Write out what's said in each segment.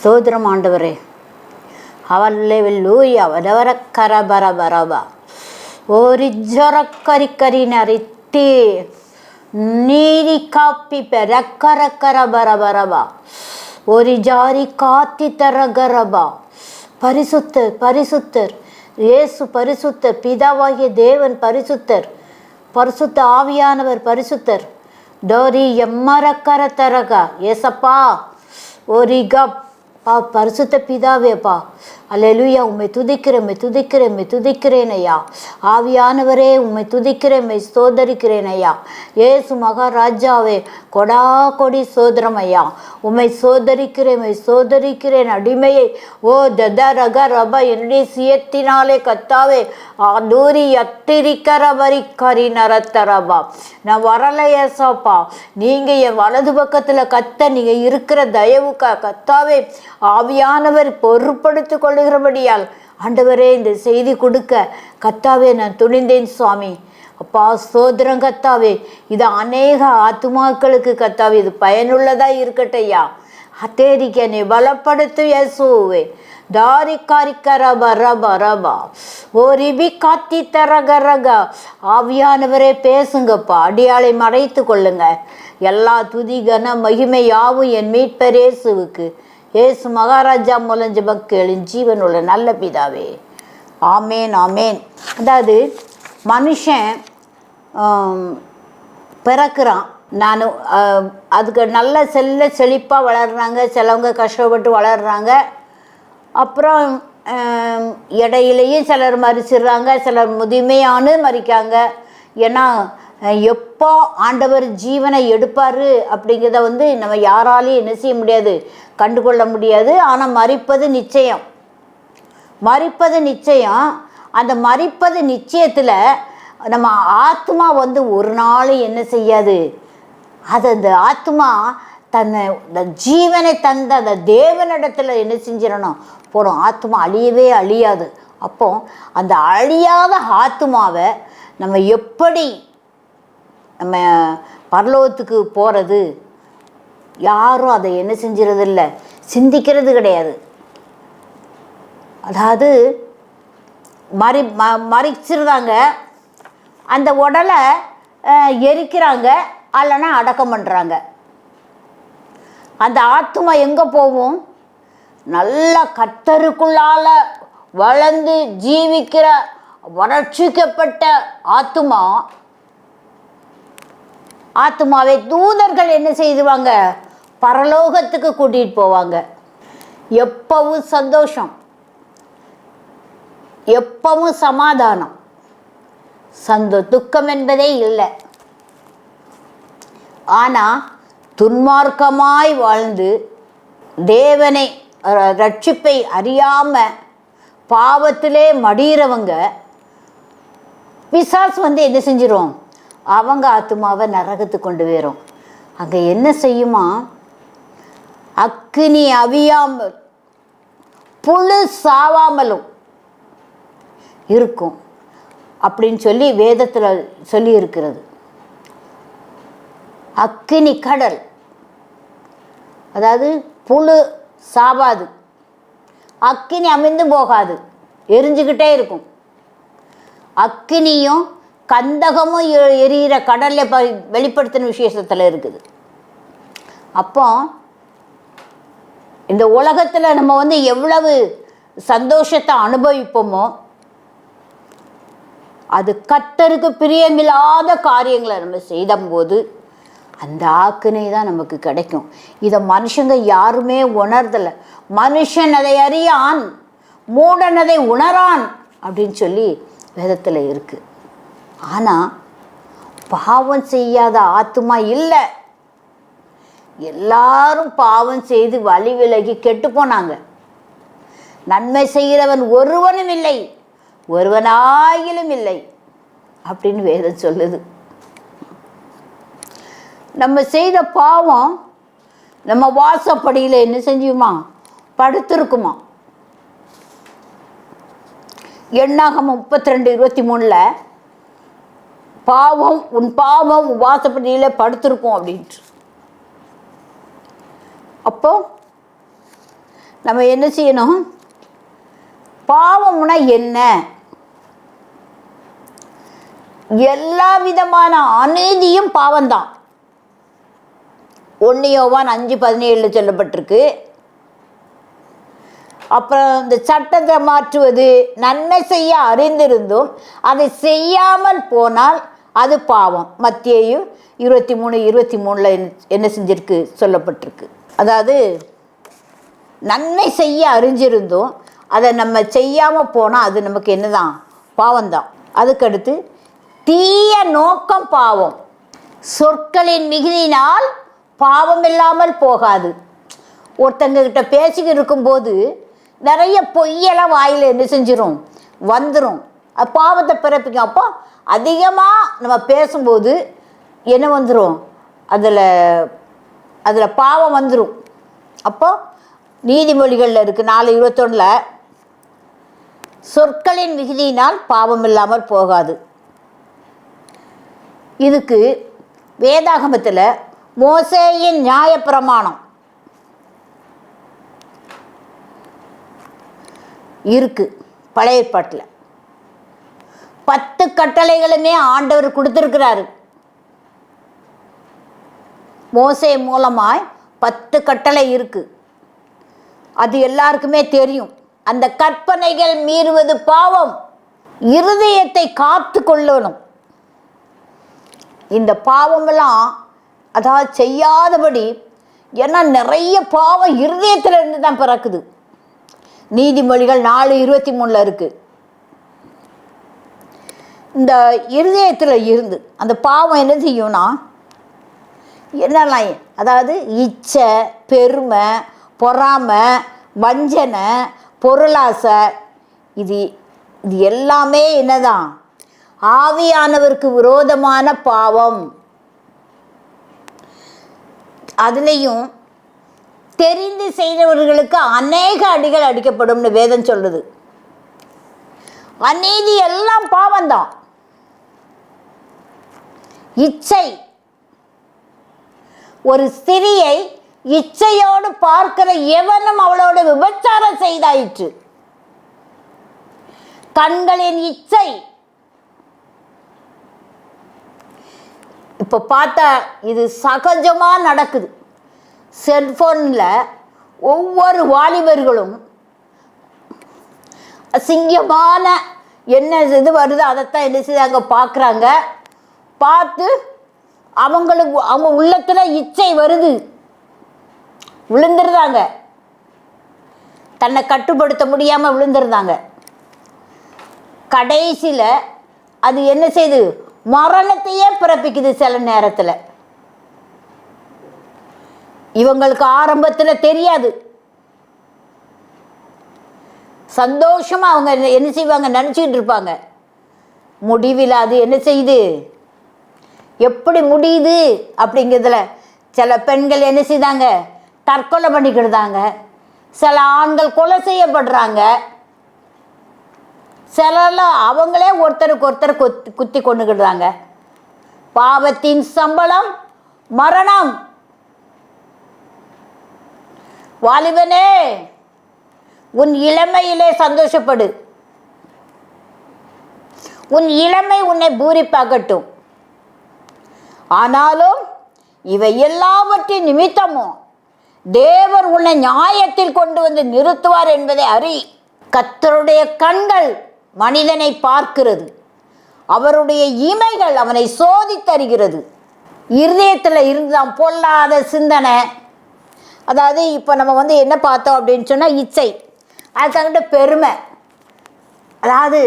ஸ்தோத்திரம் ஆண்டவரே. ஹல்லேலூயா. வடவரக்கர பரபரபா ஒரு ஜொரக்கரி கரி நரித்தி நீரி காப்பி பெரக்கரக்கர பரபரபா ஒரு ஜாரி காத்தி தரகரபா. பரிசுத்தர் பரிசுத்தர் இயேசு பரிசுத்தர், பிதாவாகிய தேவன் பரிசுத்தர், பரிசுத்த ஆவியானவர் பரிசுத்தர். டோரி எம்மரக்கர தரகா ஏசப்பா ஒரு கப் பரிசுத்த பிதாவேப்பா. அல்லேலூயா. உம்மை துதிக்கிறேன் ஐயா. ஆவியானவரே உம்மை துதிக்கிறேன், ஸ்தோதரிக்கிறேன் ஐயா. ஏசு மகாராஜாவே கொடா கொடி சோதரம் ஐயா. உம்மை சோதரிக்கிறேன் அடிமையை. ஓ தத ரக ரப என்னுடைய சியத்தினாலே கத்தாவே தூரி அத்திரிக்கர வரிக்கரி நரத்தரபா. நான் வரல ஏசாப்பா, நீங்கள் என் வலது பக்கத்தில் கத்த நீங்கள் இருக்கிற தயவுக்கா கத்தாவே ஆவியானவர் பொறுப்படுத்திக் கொள்ளுகிறபடியால் ஆண்டவரே இந்த செய்தி கொடுக்க கத்தாவே நான் துணிந்தேன் சுவாமி. அப்பா ஸ்தோத்திரம் கத்தாவே. இது அநேக ஆத்துமாக்களுக்கு கத்தாவே இது பயனுள்ளதா இருக்கட்டையா. அத்தேரிக்க நீ பலப்படுத்து இயேசுவே. தாரி காரிக்கரபா ரபா ரபா ஓரிபி காத்தி தரகரகா. ஆவியானவரே பேசுங்கப்பா, அடியாளை மறைத்து கொள்ளுங்க. எல்லா துதி கன மகிமை யாவும் என் மீட்பர் இயேசுவுக்கு. ஏசு மகாராஜா மூலம் ஜெபம் கேளு ஜீவனுள்ள நல்ல பிதாவே. ஆமேன் ஆமேன். அதாவது மனுஷன் பிறக்கிறான். நான் அதுக்கு நல்ல செழிப்பாக வளர்கிறாங்க, சிலவங்க கஷ்டப்பட்டு வளர்கிறாங்க. அப்புறம் இடையிலையும் சிலர் மறிச்சிடுறாங்க, சிலர் முதுமையானு மறிக்காங்க. ஏன்னா எப்போ ஆண்டவர் ஜீவனை எடுப்பார் அப்படிங்கிறத நம்ம யாராலையும் என்ன செய்ய முடியாது, கண்டுகொள்ள முடியாது. ஆனால் மறிப்பது நிச்சயம். அந்த மறிப்பது நிச்சயத்தில் நம்ம ஆத்மா ஒரு நாள் என்ன செய்யாது, அந்த ஆத்மா தன்னை ஜீவனை தந்த அந்த தேவனிடத்தில் என்ன செஞ்சிடணும் போகிறோம். ஆத்மா அழியவே அழியாது. அப்போ அந்த அழியாத ஆத்மாவை நம்ம எப்படி நம்ம பரலோகத்துக்கு போகிறது, யாரும் அதை என்ன செஞ்சிடறதில்ல, சிந்திக்கிறது கிடையாது. அதாவது மறிச்சிருந்தாங்க, அந்த உடலை எரிக்கிறாங்க, அல்லனா அடக்கம் பண்ணுறாங்க. அந்த ஆத்மா எங்கே போகும்? நல்ல கர்த்தருக்குள்ளால வளர்ந்து ஜீவிக்கிற வளர்ச்சிக்கப்பட்ட ஆத்மாவை தூதர்கள் என்ன செய்துவாங்க, பரலோகத்துக்கு கூட்டிகிட்டு போவாங்க. எப்பவும் சந்தோஷம், எப்பவும் சமாதானம், துக்கம் என்பதே இல்லை. ஆனால் துன்மார்க்கமாய் வாழ்ந்து தேவனை ரட்சிப்பை அறியாமல் பாவத்திலே மடிகிறவங்க பிசாசு என்ன செஞ்சிரும், அவங்க ஆத்மாவை நரகத்துக்கு கொண்டு போயிடும். அங்கே என்ன செய்யுமா, அக்கினி அவியாமல் புழு சாவாமலும் இருக்கும் அப்படின்னு சொல்லி வேதத்தில் சொல்லி இருக்கிறது. அக்கினி கடல், அதாவது புழு சாவாது, அக்கினி அமிழ்ந்து போகாது, எரிஞ்சுக்கிட்டே இருக்கும். அக்கினியும் கந்தகமும் எரிகிற கடலில் வெளிப்படுத்தின விசேஷத்தில் இருக்குது. அப்போ இந்த உலகத்தில் நம்ம எவ்வளவு சந்தோஷத்தை அனுபவிப்போமோ, அது கர்த்தருக்கு பிரியமில்லாத காரியங்களை நம்ம செய்யும்போது அந்த ஆக்கினை தான் நமக்கு கிடைக்கும். இதை மனுஷங்க யாருமே உணர்தலை. மனுஷன் அதை அறியான், மூடன் அதை உணரான் அப்படின்னு சொல்லி வேதத்தில் இருக்குது. ஆனால் பாவம் செய்யாத ஆத்மா இல்லை. எல்லாரும் பாவம் செய்து வழி விலகி கெட்டு போனாங்க. நன்மை செய்கிறவன் ஒருவனும் இல்லை, ஒருவனாயிலும் இல்லை அப்படின்னு வேதம் சொல்லுது. நம்ம செய்த பாவம் நம்ம வாசப்படியில் என்ன செஞ்சுமா படுத்திருக்குமா. எண்ணாகமம் 32:23 பாவம் உன் வாசப்படியில் படுத்திருக்கும் அப்படின்ட்டு. அப்போ நம்ம என்ன செய்யணும்? பாவம்னா என்ன? எல்லா விதமான அநீதியும் பாவம்தான். 1 யோவான் 5:17 சொல்லப்பட்டிருக்கு. அப்புறம் இந்த சட்டத்தை மாற்றுவது, நன்மை செய்ய அறிந்திருந்தும் அதை செய்யாமல் போனால் அது பாவம். மத்தேயு 23:23 என்ன செஞ்சிருக்கு சொல்லப்பட்டிருக்கு. அதாவது நன்மை செய்ய அறிஞ்சிருந்தும் அதை நம்ம செய்யாமல் போனால் அது நமக்கு என்னதான்? பாவம்தான். அதுக்கடுத்து தீய நோக்கம் பாவம். சொற்களின் மிகுதியினால் பாவம் இல்லாமல் போகாது. ஒருத்தங்கிட்ட பேசிக்கிட்டு இருக்கும்போது நிறைய பொய்யெல்லாம் வாயில் என்ன செஞ்சிடும்? வந்துடும். அது பாவத்தை பிறப்பிக்கும். அப்போ அதிகமாக நம்ம பேசும்போது என்ன வந்துடும்? அதில் பாவம் வந்துடும். அப்போ நீதிமொழிகளில் இருக்குது 4:21 சொற்களின் மிகுதியினால் பாவம் இல்லாமல் போகாது. இதுக்கு வேதாகமத்தில் மோசேயின் நியாயப்பிரமாணம் இருக்கு. பழைய ஏற்பாட்டில் 10 கட்டளைகளுமே ஆண்டவர் கொடுத்துருக்கிறாரு. மோசே மூலமாய் 10 கட்டளை இருக்கு. அது எல்லாருக்குமே தெரியும். அந்த கற்பனைகள் மீறுவது பாவம். இருதயத்தை காத்து கொள்ளணும். இந்த பாவமெல்லாம் அதாவது செய்யாதபடி, ஏன்னா நிறைய பாவம் இருதயத்தில் இருந்து தான் பிறக்குது. நீதிமொழிகள் 4:23 இருக்கு. இந்த இருதயத்தில் இருந்து அந்த பாவம் என்ன செய்யும்னா என்னெல்லாம், அதாவது இச்சை, பெருமை, பொறாமை, வஞ்சனை, பொருளாசை, இது எல்லாமே என்னதான்? ஆவியானவருக்கு விரோதமான பாவம். அதுலேயும் தெரிந்து செய்தவர்களுக்கு அநேக அடிகள் அடிக்கப்படும்னு வேதம் சொல்லுது. அநீதி எல்லாம் பாவம்தான். இச்சை, ஒரு ஸ்திரியை இச்சையோடு பார்க்கிற எவனும் அவளோட விபச்சாரம் செய்தாயிற்று. கண்களின் இச்சை. இப்போ பார்த்தா இது சகஜமாக நடக்குது. செல்ஃபோனில் ஒவ்வொரு வாலிபர்களும் அசிங்கமான என்ன இது வருது அதைத்தான் என்ன செய்தாங்க பார்க்குறாங்க. பார்த்து அவங்க உள்ளத்தில் இச்சை வருது, விழுந்துருந்தாங்க. தன்னை கட்டுப்படுத்த முடியாமல் விழுந்துருந்தாங்க. கடைசியில் அது என்ன செய்யுது? மரணத்தையே பிறப்பிக்குது சில நேரத்தில். இவங்களுக்கு ஆரம்பத்தில் தெரியாது. சந்தோஷமாக அவங்க என்ன செய்வாங்க? நினச்சிக்கிட்டு இருப்பாங்க. முடிவில் அது என்ன செய்யுது? எப்படி முடியுது அப்படிங்கிறதுல சில பெண்கள் என்ன செய்தாங்க? தற்கொலை பண்ணிக்கிடுதாங்க. சில ஆண்கள் கொலை செய்யப்படுறாங்க. சிலர்லாம் அவங்களே ஒருத்தருக்கு ஒருத்தர் குத்தி கொண்டுக்கிடுறாங்க. பாவத்தின் சம்பளம் மரணம். வாலிபனே, உன் இளமையிலே சந்தோஷப்படு. உன் இளமை உன்னை பூரிப்பாகட்டும். ஆனாலும் இவை எல்லாவற்றின் நிமித்தமும் தேவன் உன்னை நியாயத்தில் கொண்டு வந்து நிறுத்துவார் என்பதை அறி. கர்த்தருடைய கண்கள் மனிதனை பார்க்கிறது, அவருடைய இமைகள் அவனை சோதித்தருகிறது. இருதயத்தில் இருந்துதான் பொல்லாத சிந்தனை. அதாவது இப்போ நம்ம என்ன பார்த்தோம் அப்படின்னு சொன்னால் இச்சை, அது தங்கிட்ட பெருமை. அதாவது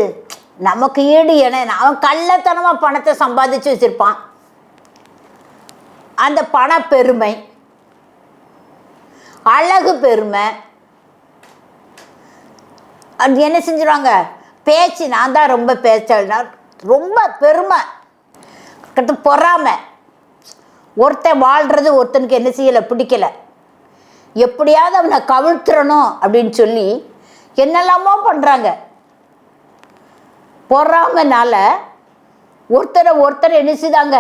நமக்கு ஈடு என அவன் கள்ளத்தனமாக பணத்தை சம்பாதிச்சு வச்சுருப்பான். அந்த பண பெருமை, அழகு பெருமை. அது என்ன செஞ்சுருவாங்க? பேச்சு, நான் தான் ரொம்ப பேச்சல்னா ரொம்ப பெருமை. கிட்ட பொறாமை. ஒருத்தன் வாழ்கிறது ஒருத்தனுக்கு என்ன செய்யலை, பிடிக்கலை. எப்படியாவது அவனை கவிழ்த்துறணும் அப்படின்னு சொல்லி என்னெல்லாமோ பண்ணுறாங்க. பொறாமைனால ஒருத்தர் என்ன செய்தாங்க?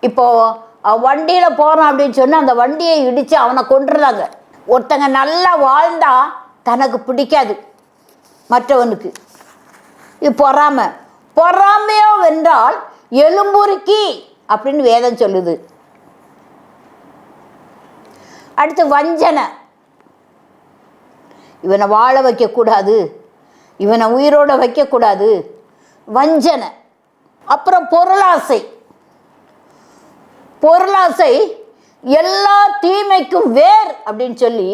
இப்போது வண்டியில் போகிறான் அப்படின்னு சொன்னால் அந்த வண்டியை இடித்து அவனை கொண்டுறாங்க. ஒருத்தங்க நல்லா வாழ்ந்தா தனக்கு பிடிக்காது மற்றவனுக்கு. இது பொறாமையோ வென்றால் எலும்புருக்கி அப்படின்னு வேதம் சொல்லுது. அடுத்து வஞ்சனை. இவனை வாழ வைக்கக்கூடாது, இவனை உயிரோட வைக்கக்கூடாது, வஞ்சனை. அப்புறம் பொருளாசை எல்லா தீமைக்கும் வேர் அப்படின்னு சொல்லி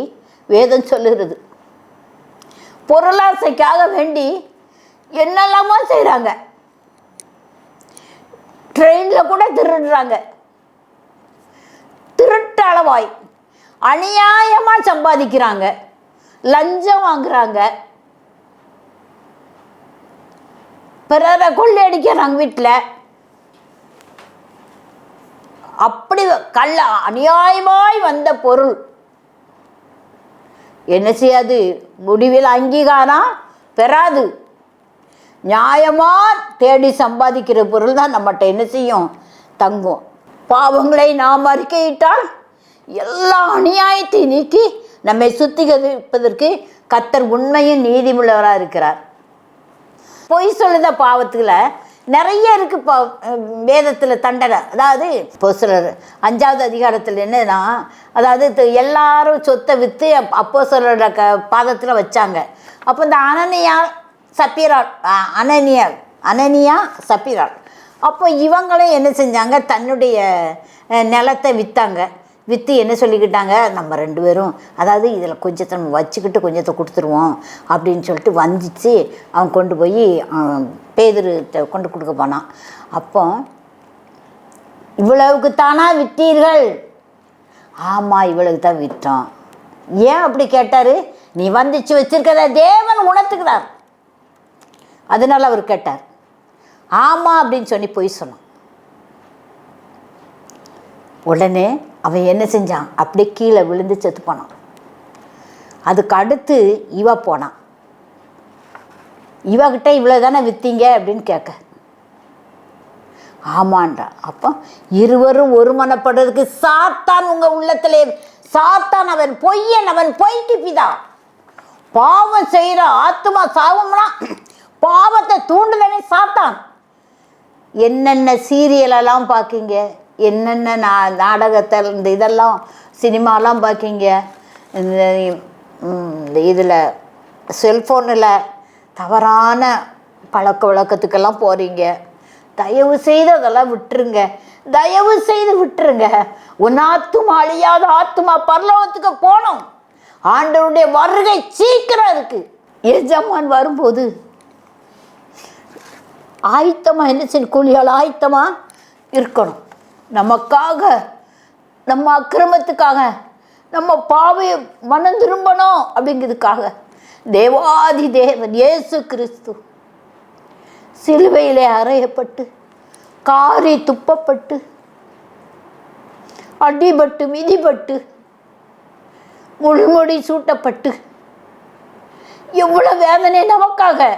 வேதம் சொல்லுகிறது. பொருளாசைக்காக வேண்டி என்னெல்லாமோ செய்கிறாங்க. ட்ரெயினில் கூட திருடுறாங்க. திருட்டளவாய் அநியாயமாக சம்பாதிக்கிறாங்க, லஞ்சம் வாங்குறாங்க, பிறரை கொள்ளையடிக்கிறாங்க வீட்டில். அப்படி அநியாயமாய் வந்த பொருள் என்ன செய்யாது, முடிவில் அங்கீகாரம் பெறாது. நியாயமா தேடி சம்பாதிக்கிற பொருள் தான் நம்மகிட்ட என்ன செய்யும், தங்கும். பாவங்களை நாம் அறிக்கையிட்டால் எல்லா அநியாயத்தை நீக்கி நம்மை சுத்திகரிப்பதற்கு கர்த்தர் உண்மையும் நீதிமுள்ளவராக இருக்கிறார். பொய் சொல்லுத பாவத்தில் நிறைய இருக்குது வேதத்தில் தண்டனை. அதாவது அப்போஸ்தலர் 5வது அதிகாரத்தில் என்னன்னா, அதாவது எல்லாரும் சொத்தை விற்று அப்போஸ்தலரோட பாதத்தில் வச்சாங்க. அப்போ இந்த அனனியா சப்பீராள் அப்போ இவங்களும் என்ன செஞ்சாங்க, தன்னுடைய நிலத்தை விற்றாங்க. விற்று என்ன சொல்லிக்கிட்டாங்க, நம்ம 2 பேரும் அதாவது இதில் கொஞ்சத்தை நம்ம வச்சுக்கிட்டு கொஞ்சத்தை கொடுத்துருவோம் அப்படின்னு சொல்லிட்டு வஞ்சிச்சு அவன் கொண்டு போய் பேதுரு கொண்டு கொடுக்க போனான். அப்போ இவ்வளவுக்கு தானா விற்றீர்கள்? ஆமாம், இவ்வளவுக்கு தான் விற்றோம். ஏன் அப்படி கேட்டார்? நீ வந்திச்சு வச்சிருக்கத தேவன் உணர்த்துக்கிறார், அதனால அவர் கேட்டார். ஆமாம் அப்படின்னு சொல்லி போய் சொன்னான். உடனே அவன் என்ன செஞ்சான், அப்படியே கீழே விழுந்து செத்து போனான். அதுக்கு அடுத்து இவ போனான். இவகிட்ட இவ்வளோ தானே விற்றீங்க அப்படின்னு கேட்க, ஆமான்றா. அப்போ இருவரும் ஒருமனப்படுறதுக்கு சாத்தான் உங்கள் உள்ளத்திலே, சாத்தான் அவன் பொய்யன், அவன் பொய்க்கு பிதா. பாவம் செய்கிற ஆத்மா சாவம்னா பாவத்தை தூண்டுதனே சாத்தான். என்னென்ன சீரியலெல்லாம் பார்க்கிங்க, என்னென்ன நாடகத்தில் இந்த இதெல்லாம் சினிமாலாம் பார்க்கிங்க, இந்த இதில் செல்ஃபோனில் தவறான பழக்க வழக்கத்துக்கெல்லாம் போகிறீங்க. தயவு செய்து அதெல்லாம் விட்டுருங்க, தயவு செய்து விட்டுருங்க. உன் ஆத்துமா அழியாத ஆத்துமா பரலோகத்துக்கு போகணும். ஆண்டவருடைய வருகை சீக்கிரம் இருக்குது. எஜமான் வரும்போது ஆயத்தமாக என்ன செய்யணும், கூலியால் ஆயத்தமாக இருக்கணும். நமக்காக, நம்ம அக்கிரமத்துக்காக, நம்ம பாவையை மனம் திரும்பணும் அப்படிங்கிறதுக்காக தேவாதி தேவன் இயேசு கிறிஸ்து சிலுவையிலே அறையப்பட்டு, காரி துப்பப்பட்டு, அடிபட்டு, மிதிபட்டு, முள்முடி சூட்டப்பட்டு, எவ்வளோ வேதனை நமக்காக,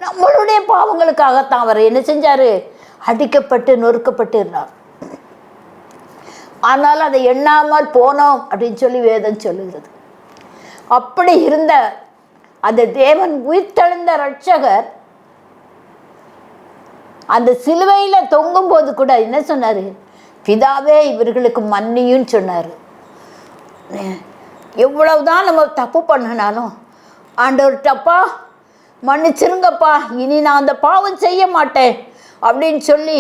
நம்மளுடைய பாவங்களுக்காகத்தான் அவர் என்ன செஞ்சார், அடிக்கப்பட்டு நொறுக்கப்பட்டு இருந்தார். ஆனால் அதை எண்ணாமல் போனோம் அப்படின்னு சொல்லி வேதம் சொல்லுகிறது. அப்படி இருந்த அந்த தேவன் உயிர்த்தெழுந்த இரட்சகர் அந்த சிலுவையில் தொங்கும் போது கூட என்ன சொன்னார், பிதாவே இவர்களுக்கு மன்னியும் சொன்னார். எவ்வளவுதான் நம்ம தப்பு பண்ணினாலும் ஆண்டவர்கிட்டப்பா மன்னிச்சிருங்கப்பா, இனி நான் அந்த பாவம் செய்ய மாட்டேன் அப்படின்னு சொல்லி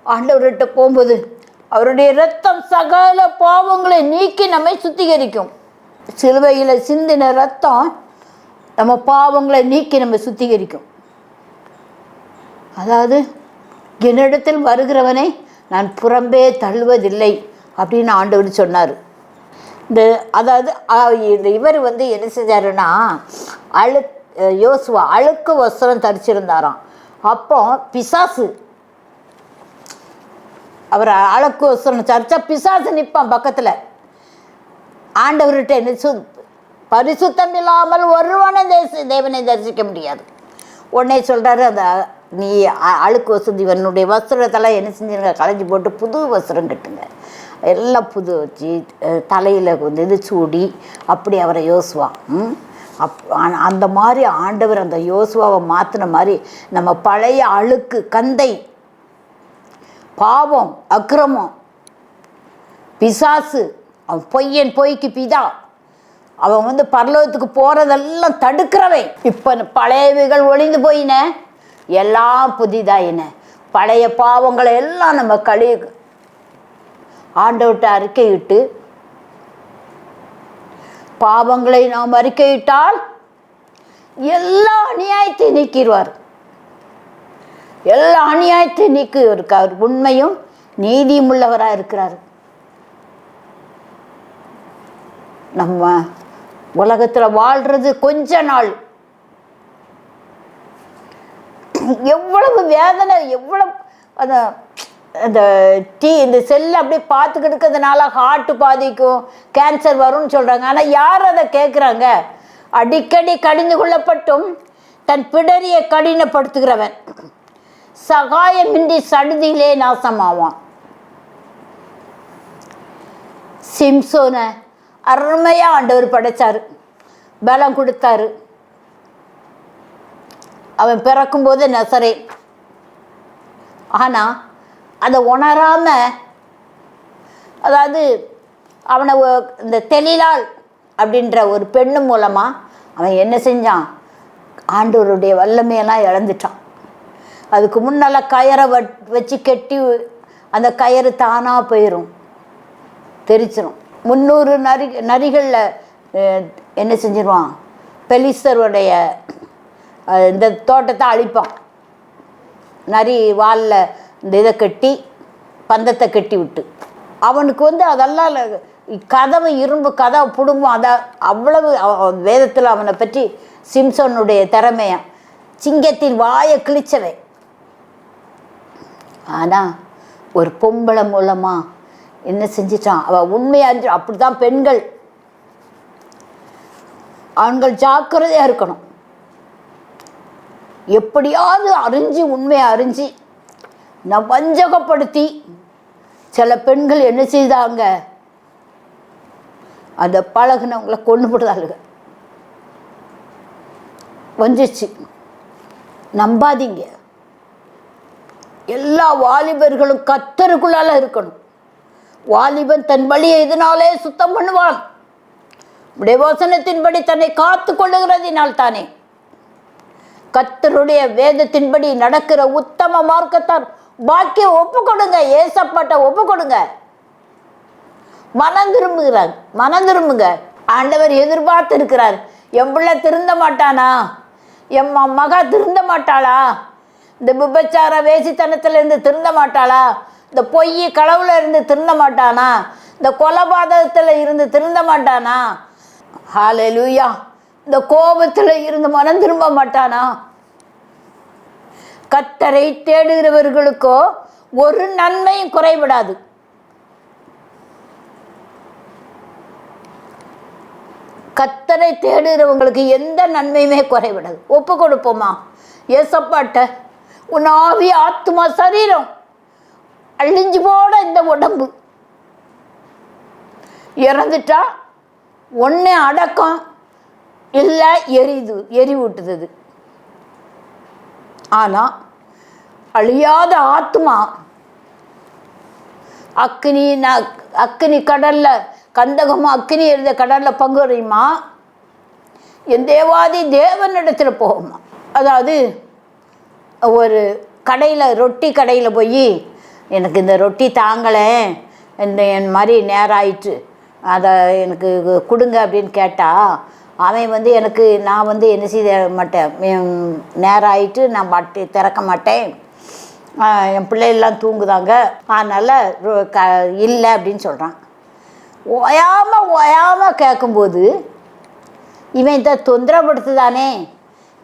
ஆண்டவர்கிட்ட போகும்போது அவருடைய இரத்தம் சகல பாவங்களை நீக்கி நம்மை சுத்திகரிக்கும். சிலுவையில் சிந்தின இரத்தம் நம்ம பாவங்களை நீக்கி நம்ம சுத்திகரிக்கும். அதாவது என்னிடத்தில் வருகிறவனை நான் புறம்பே தள்ளுவதில்லை அப்படின்னு ஆண்டவர் சொன்னார். அதாவது இவர் என்ன செஞ்சாருன்னா, யோசுவா அழுக்கு வஸ்திரம் தரிச்சிருந்தாராம். அப்போ பிசாசு அவர் அழுக்கு வஸ்திரம் தரிச்சா பிசாசு நிற்பான் பக்கத்தில். ஆண்டவர்கிட்ட என்ன, பரிசுத்தம் இல்லாமல் ஒருவனை தேவனை தரிசிக்க முடியாது. உடனே சொல்கிறாரு, அந்த நீ அழுக்கு வசதி இவனுடைய வஸ்திரத்தெல்லாம் என்ன செஞ்சுருங்க, களைஞ்சி போட்டு புது வஸ்திரம் கட்டுங்க. எல்லாம் புது வச்சு தலையில் இது சூடி அப்படி அவரை யோசுவா அந்த மாதிரி ஆண்டவர் அந்த யோசுவாவை மாற்றின மாதிரி நம்ம பழைய அழுக்கு கந்தை பாவம் அக்கிரமம் பிசாசு அவன் பொய்க்கு பிதா அவன் பரலோகத்துக்கு போகிறதெல்லாம் தடுக்கிறவன். இப்போ பழையவைகள் ஒளிந்து போயின, எல்லாம் புதிதாயின. பழைய பாவங்களை எல்லாம் நம்ம ஆண்டவர்கிட்ட அறிக்கையிட்டு, பாவங்களை நாம் அறிக்கையிட்டால் எல்லா அநியாயத்தையும் நீக்கிடுவார். எல்லா அநியாயத்தையும் நீக்கி இருக்கார். உண்மையும் நீதியும் உள்ளவராக இருக்கிறார். நம்ம உலகத்தில் வாழ்றது கொஞ்ச நாள். எவ்வளவு வேதனை, எவ்வளவு அந்த இந்த செல்லை அப்படியே பார்த்துக்கிட்டு இருக்கிறதுனால ஹார்ட்டு பாதிக்கும், கேன்சர் வரும்னு சொல்கிறாங்க. ஆனால் யார் அதை கேட்குறாங்க? அடிக்கடி கடிந்து கொள்ளப்பட்டும் தன் பிடரியை கடினப்படுத்துகிறவன் சகாயமின்றி சடுதியிலே நாசமாவான். சிம்சோனை அருமையாக ஆண்டவர் படைச்சார், பலம் கொடுத்தாரு. அவன் பிறக்கும்போது நசரே. ஆனால் அதை உணராமல், அதாவது அவனை இந்த தெளிலாள் அப்படின்ற ஒரு பெண்ணு மூலமாக அவன் என்ன செஞ்சான்? ஆண்டவருடைய வல்லமையெல்லாம் இழந்துட்டான். அதுக்கு முன்னால் கயரை வச்சு கெட்டி அந்த கயிறு தானாக போயிடும், தெரிச்சிடும். 300 நரிகளில் என்ன செஞ்சிருவான்? பெலிஸ்தருடைய இந்த தோட்டத்தை அழிப்பான். நரி வாலில் இந்த இதை கட்டி பந்தத்தை கட்டி விட்டு அவனுக்கு அதெல்லாம் கதவு இரும்பு கதவை பிடுங்கும். அவ்வளவு வேதத்தில் அவனை பற்றி சிம்சோனுடைய திறமையா, சிங்கத்தின் வாயை கிழிச்சவை. ஆனால் ஒரு பொம்பளை மூலமாக என்ன செஞ்சிட்டான்? அவள் உண்மையாக அப்படி தான் பெண்கள், ஆண்கள் ஜாக்கிரதையாக இருக்கணும். எப்படியாவது அறிஞ்சு, உண்மையை அறிஞ்சு நான் வஞ்சகப்படுத்தி சில பெண்கள் என்ன செய்தாங்க? அந்த பழகுனவங்களை கொண்டு போடுதாளுங்க. வஞ்சிச்சு. நம்பாதீங்க. எல்லா வாலிபர்களும் கர்த்தருக்குள்ளால இருக்கணும். வாலிபன் தன் வழியை இதனாலே சுத்தம் பண்ணுவான், வசனத்தின்படி தன்னை காத்து கொள்ளுகிறதினால் தானே. கர்த்தருடைய வேதத்தின்படி நடக்கிற உத்தம மார்க்கத்தார் பாக்கிய ஒப்பு கொடுங்க. ஏசப்பாட்ட ஒப்பு கொடுங்க. மனம் திரும்புங்க. ஆண்டவர் எதிர்பார்த்து இருக்கிறார். என் பிள்ளை திருந்த மாட்டானா? என் மகா திருந்த மாட்டாளா? இந்த விபச்சார வேசித்தனத்திலிருந்து திருந்த மாட்டாளா? இந்த பொய் களவுல இருந்து திருந்த மாட்டானா? இந்த கொலபாதகத்தில் இருந்து திருந்த மாட்டானா? ஹல்லேலூயா. இந்த கோபத்தில் இருந்து மனம் திரும்ப மாட்டானா? கர்த்தரை தேடுகிறவர்களுக்கோ ஒரு நன்மையும் குறைவிடாது. கர்த்தரை தேடுகிறவங்களுக்கு எந்த நன்மையுமே குறைவிடாது. ஒப்பு கொடுப்போமா ஏசப்பாட்ட? உன் ஆவி, ஆத்மா, சரீரம் அழிஞ்சு போட இந்த உடம்பு இறந்துட்டா ஒன்னே அடக்கம் இல்லை, எரிவூட்டுது. ஆனால் அழியாத ஆத்மா அக்கினி கடல்ல, கந்தகமும் அக்கினி எழுத கடல்ல பங்கு வரையுமா? என் தேவாதி தேவனிடத்தில் போகுமா? அதாவது ஒரு கடையில், ரொட்டி கடையில் போய் எனக்கு இந்த ரொட்டி தாங்களே, என் மாதிரி நேரம் ஆயிட்டு அதை எனக்கு கொடுங்க அப்படின்னு கேட்டால் அவன் எனக்கு நான் என்ன செய்ய மாட்டேன், நேரம் ஆயிட்டு நான் திறக்க மாட்டேன், என் பிள்ளைகள்லாம் தூங்குதாங்க, அதனால் இல்லை அப்படின்னு சொல்கிறான். ஓயாமல் கேட்கும்போது இவன் இதை தொந்தரப்படுத்துதானே,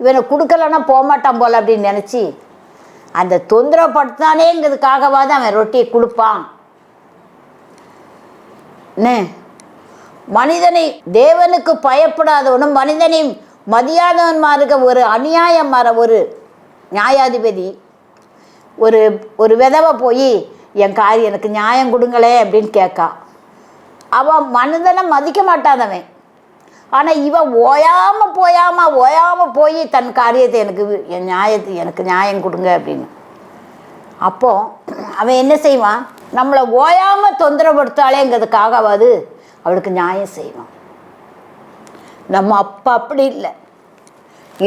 இவனை கொடுக்கலன்னா போகமாட்டான் போல் அப்படின்னு நினச்சி அந்த தொந்தரப்படுத்தானேங்கிறதுக்காகவாது அவன் ரொட்டியை கொடுப்பான். மனிதனை, தேவனுக்கு பயப்படாதவனும் மனிதனையும் மதியாதவன்மாருக்க ஒரு அநியாயம் மாற ஒரு நியாயாதிபதி ஒரு விதவை போய் என் காரியம் எனக்கு நியாயம் கொடுங்களே அப்படின்னு கேட்கா. அவன் மனிதனை மதிக்க மாட்டாதவன். ஆனால் இவன் ஓயாமல் போய் தன் காரியத்தை எனக்கு நியாயம் கொடுங்க அப்படின்னு. அப்போது அவன் என்ன செய்வான்? நம்மளை ஓயாமல் தொந்தரப்படுத்தாலேங்கிறதுக்காகவாது அவளுக்கு நியாயம் செய்வான். நம்ம அப்படி இல்லை.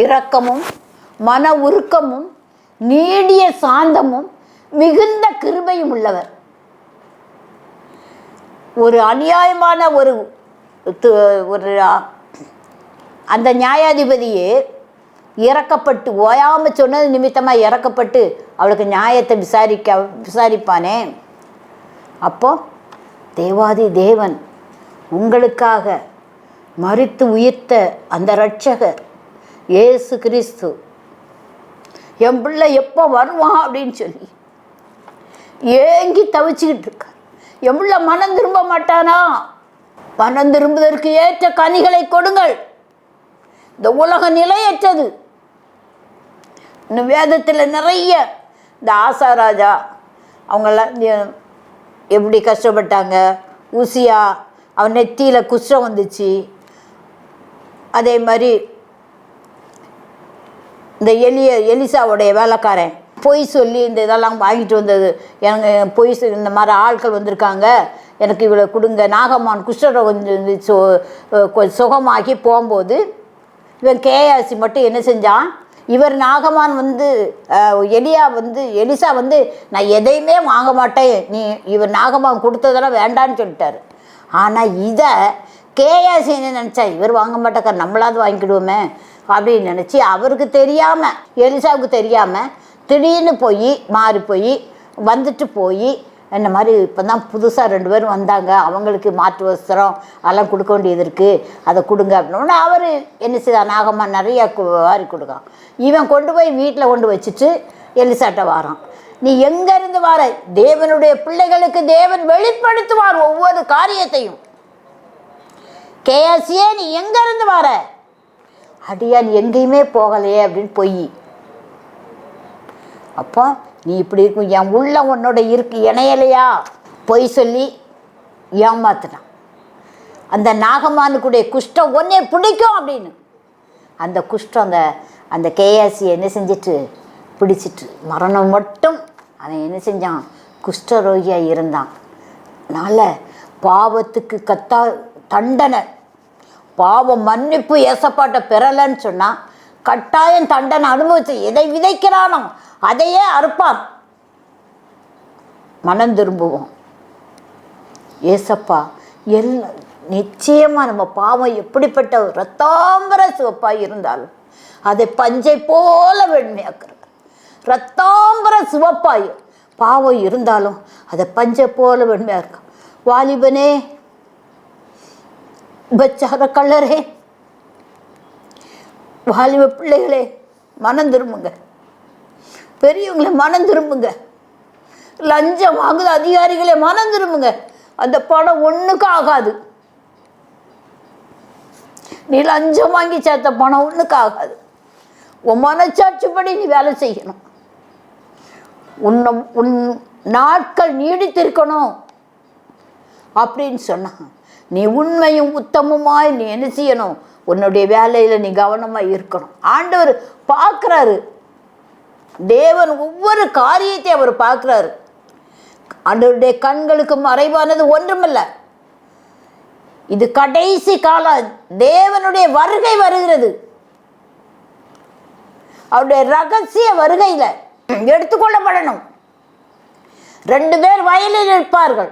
இரக்கமும் மன உருக்கமும் நீடிய சாந்தமும் மிகுந்த கிருபையும் உள்ளவர். ஒரு அநியாயமான ஒரு அந்த நியாயாதிபதியே இறக்கப்பட்டு ஓயாமல் சொன்னது நிமித்தமாக இறக்கப்பட்டு அவளுக்கு நியாயத்தை விசாரிப்பானே. அப்போ தேவாதி தேவன் உங்களுக்காக மரித்து உயிர்த்த அந்த இரட்சகர் இயேசு கிறிஸ்து என் பிள்ளை எப்போ வருவான் அப்படின்னு சொல்லி ஏங்கி தவிச்சுக்கிட்டு இருக்க. என் பிள்ளை மனம் திரும்ப மாட்டானா? மனம் திரும்புவதற்கு ஏற்ற கனிகளை கொடுங்கள். இந்த உலக நிலையற்றது. இன்னும் வேதத்தில் நிறைய இந்த ஆசாராஜா அவங்களாம் எப்படி கஷ்டப்பட்டாங்க. ஊசியா அவன் நெத்தியில் குஷ்டம் வந்துச்சு. அதே மாதிரி இந்த எலிசாவுடைய வேலைக்காரன் பொய் சொல்லி இந்த இதெல்லாம் வாங்கிட்டு வந்தது. எனக்கு பொய் இந்த மாதிரி ஆட்கள் வந்திருக்காங்க, எனக்கு இவ்வளோ கொடுங்க. நாகமான் குஷ்டரோகம் சுகமாகி போகும்போது இவன் கேயாசி மட்டும் என்ன செஞ்சான்? இவர் நாகமான் எலிசா நான் எதையுமே வாங்க மாட்டேன், நீ இவர் நாகமான் கொடுத்ததெல்லாம் வேண்டான்னு சொல்லிட்டாரு. ஆனால் இதை கேயாசி என்ன நினச்சா, இவர் வாங்க மாட்டேக்கார், நம்மளாவது வாங்கிக்கிடுவோமே அப்படின்னு நினச்சி அவருக்கு தெரியாமல், எலிசாவுக்கு தெரியாமல் திடீர்னு மாறி போய் இந்த மாதிரி இப்போ தான் புதுசாக 2 பேரும் வந்தாங்க, அவங்களுக்கு மாற்று வஸ்திரம் அதெல்லாம் கொடுக்க வேண்டியது இருக்குது, அதை கொடுங்க அப்படின்னா அவர் என்ன செய்தார்? நாகம்மா நிறையா வாரி கொடுக்கான். இவன் கொண்டு போய் வீட்டில் கொண்டு வச்சுட்டு எலிசாட்ட வாரான். நீ எங்கேருந்து வர? தேவனுடைய பிள்ளைகளுக்கு தேவன் வெளிப்படுத்துவார் ஒவ்வொரு காரியத்தையும். கேயாசியே நீ எங்கேருந்து வர? அடியா நீ எங்கேயுமே போகலையே அப்படின்னு பொய். அப்போ நீ இப்படி இருக்கும், என் உள்ள உன்னோட இணையலையா? பொய் சொல்லி ஏமாத்தினான். அந்த நாகமானுக்குடைய குஷ்டம் ஒன்னே பிடிக்கும் அப்படின்னு அந்த குஷ்டம் அந்த கேயாசி என்ன செஞ்சிட்டு பிடிச்சிட்டு மரணம் மட்டும் அவன் என்ன செஞ்சான்? குஷ்டரோகியாக இருந்தான். அதனால் பாவத்துக்கு தண்டனை, பாவம் மன்னிப்பு ஏசப்பாட்ட பெறலைன்னு சொன்னால் கட்டாயம் தண்டனை அனுபவிச்சு எதை விதைக்கிறானோ அதையே அறுப்பான். மனம் திரும்புவோம். ஏசப்பா நிச்சயமாக நம்ம பாவம் எப்படிப்பட்ட ரத்தாம்பர சிவப்பாக இருந்தாலும் அதை பஞ்சை போல வெண்மையாக்குறார். ரத்தாம்பர சிவப்பாய் பாவம் இருந்தாலும் அதை பஞ்சை போல வெண்மையாக இருக்கும். வாலிபனே, பச்சார கள்ளரே, வாலிப பிள்ளைகளே மனம் திரும்புங்க. பெரியவங்களே மனம் திரும்புங்க. லஞ்சம் வாங்குது அதிகாரிகளே மனம் திரும்புங்க. அந்த பணம் ஒன்றுக்கும் ஆகாது. நீ லஞ்சம் வாங்கி சேர்த்த பணம் ஒன்றுக்கும் ஆகாது. உன் மனச்சாட்சிப்படி நீ வேலை செய்யணும். உன் நாட்கள் நீடித்திருக்கணும் அப்படின்னு சொன்னான். நீ உண்மையும் உத்தமமாய் நீ என்ன செய்யணும்? உன்னுடைய வேலையில் நீ கவனமாக இருக்கணும். ஆண்டவர் பார்க்குறாரு. தேவன் ஒவ்வொரு காரியத்தையும் அவர் பார்க்குறாரு. ஆண்டவருடைய கண்களுக்கு மறைவானது ஒன்றுமில்லை. இது கடைசி காலம். தேவனுடைய வருகை வருகிறது. அவருடைய ரகசிய வருகையில் எடுத்துக்கொள்ளப்படணும். 2 பேர் வயலில் இருப்பார்கள்.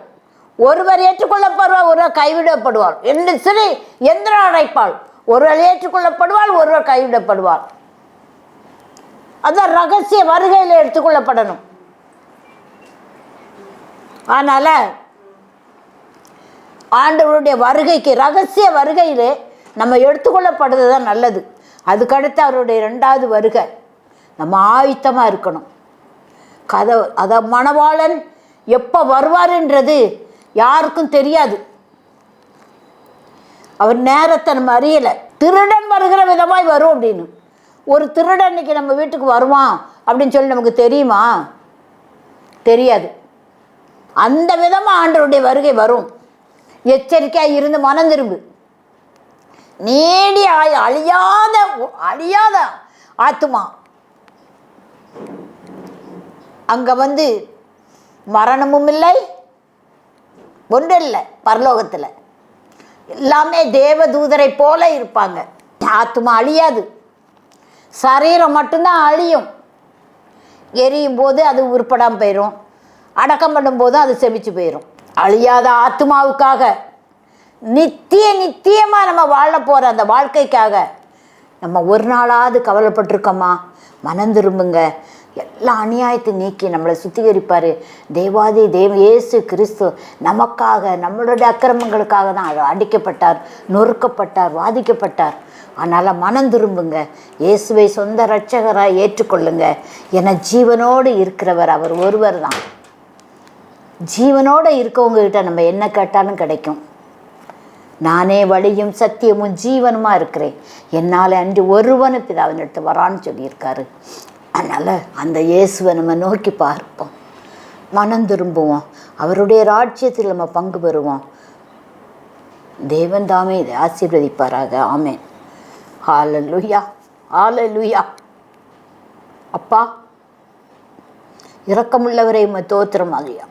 ஒருவர் ஏற்றுக்கொள்ளப்படுவார், ஒருவர் கைவிடப்படுவார். என்று சிறு எந்திரம் அடைப்பாள். ஒருவர் ஏற்றுக்கொள்ளப்படுவாள், ஒருவர் கைவிடப்படுவார். அதான் ரகசிய வருகையில் எடுத்துக்கொள்ளப்படணும். அதனால ஆண்டவருடைய வருகைக்கு ரகசிய வருகையிலே நம்ம எடுத்துக்கொள்ளப்படுறது தான் நல்லது. அதுக்கடுத்து அவருடைய 2வது வருகை நம்ம ஆயத்தமாக இருக்கணும். மணவாளன் எப்போ வருவாருன்றது யாருக்கும் தெரியாது. அவர் நேரத்தை நம்ம அறியலை. திருடன் வருகிற விதமாய் வரும் அப்படின்னு. ஒரு திருடன் இன்னைக்கு நம்ம வீட்டுக்கு வருவான் அப்படின்னு சொல்லி நமக்கு தெரியுமா? தெரியாது. அந்த விதமாக ஆண்டவருடைய வருகை வரும். எச்சரிக்கையாக இருந்து மனம் திரும்பு. நீடி அழியாத ஆத்துமா. அங்கே மரணமும் இல்லை, ஒன்றும் இல்லை. பரலோகத்தில் எல்லாமே தேவதூதரை போல இருப்பாங்க. ஆத்துமா அழியாது, சரீரம் மட்டும்தான் அழியும். எரியும் போது அது உருப்படாமல் போயிடும், அடக்கம் பண்ணும்போது அது செமிச்சு போயிடும். அழியாத ஆத்மாவுக்காக நித்தியமாக நம்ம வாழ போகிற அந்த வாழ்க்கைக்காக நம்ம ஒரு நாளாவது கவலைப்பட்டிருக்கோமா? மனம் திரும்புங்க. எல்லா அநியாயத்தை நீக்கி நம்மளை சுத்திகரிப்பார். தேவாதி இயேசு கிறிஸ்து நமக்காக, நம்மளுடைய அக்கிரமங்களுக்காக தான் அடிக்கப்பட்டார், நொறுக்கப்பட்டார், வாதிக்கப்பட்டார். அதனால் மனம் திரும்புங்க. இயேசுவை சொந்த இரட்சகராக ஏற்றுக்கொள்ளுங்க. என ஜீவனோடு இருக்கிறவர் அவர் ஒருவர் தான். ஜீவனோடு இருக்கவங்ககிட்ட நம்ம என்ன கேட்டாலும் கிடைக்கும். நானே வழியும் சத்தியமும் ஜீவனுமா இருக்கிறேன், என்னால் அன்று ஒருவனு பிதாவினிடத்து வரான்னு சொல்லியிருக்காரு. அதனால் அந்த இயேசுவை நம்ம நோக்கி பார்ப்போம், மனம் திரும்புவோம், அவருடைய ராஜ்யத்தில் நம்ம பங்கு பெறுவோம். தேவன் தாமே இதை ஆசீர்வதிப்பாராக. ஆமென். ஹல்லேலூயா, ஹல்லேலூயா. அப்பா, இரக்கமுள்ளவரை உம்மை தோத்திரம் ஐயா,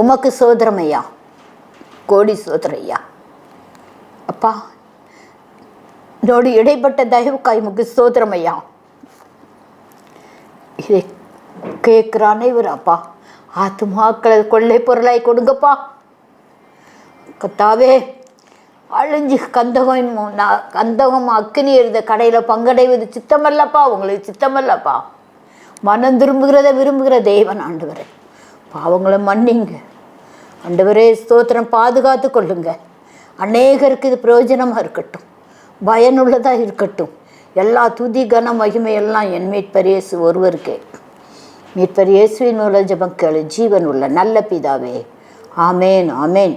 உமக்கு சோதரம் ஐயா, கோடி சோதரம் ஐயா. அப்பா, இதோடு இடைப்பட்ட தயவுக்காய் உமக்கு சோதரம் ஐயா. இதை கேட்குற அனைவரும் அப்பா, ஆத்துமாக்களை கொள்ளை பொருளாய் கொடுங்கப்பா. கத்தாவே, அழிஞ்சு கந்தகம் அக்கினி இருந்த கடையில் பங்கடைவது சித்தமல்லப்பா, உங்களுக்கு சித்தமல்லப்பா. மனம் திரும்புகிறத விரும்புகிற தேவன் ஆண்டவரே, பாவங்களை மன்னிங்க ஆண்டவரே. ஸ்தோத்திரம். பாதுகாத்து கொள்ளுங்க. அநேகருக்கு இது பிரயோஜனமாக இருக்கட்டும், பயனுள்ளதாக இருக்கட்டும். எல்லா துதி கன மகிமையெல்லாம் என் மீட்பர் இயேசு ஒருவருக்கே. மீட்பர் இயேசுவின் மூலம் ஜெபம் கேளு, ஜீவன் உள்ள நல்ல பிதாவே. ஆமேன், ஆமேன்.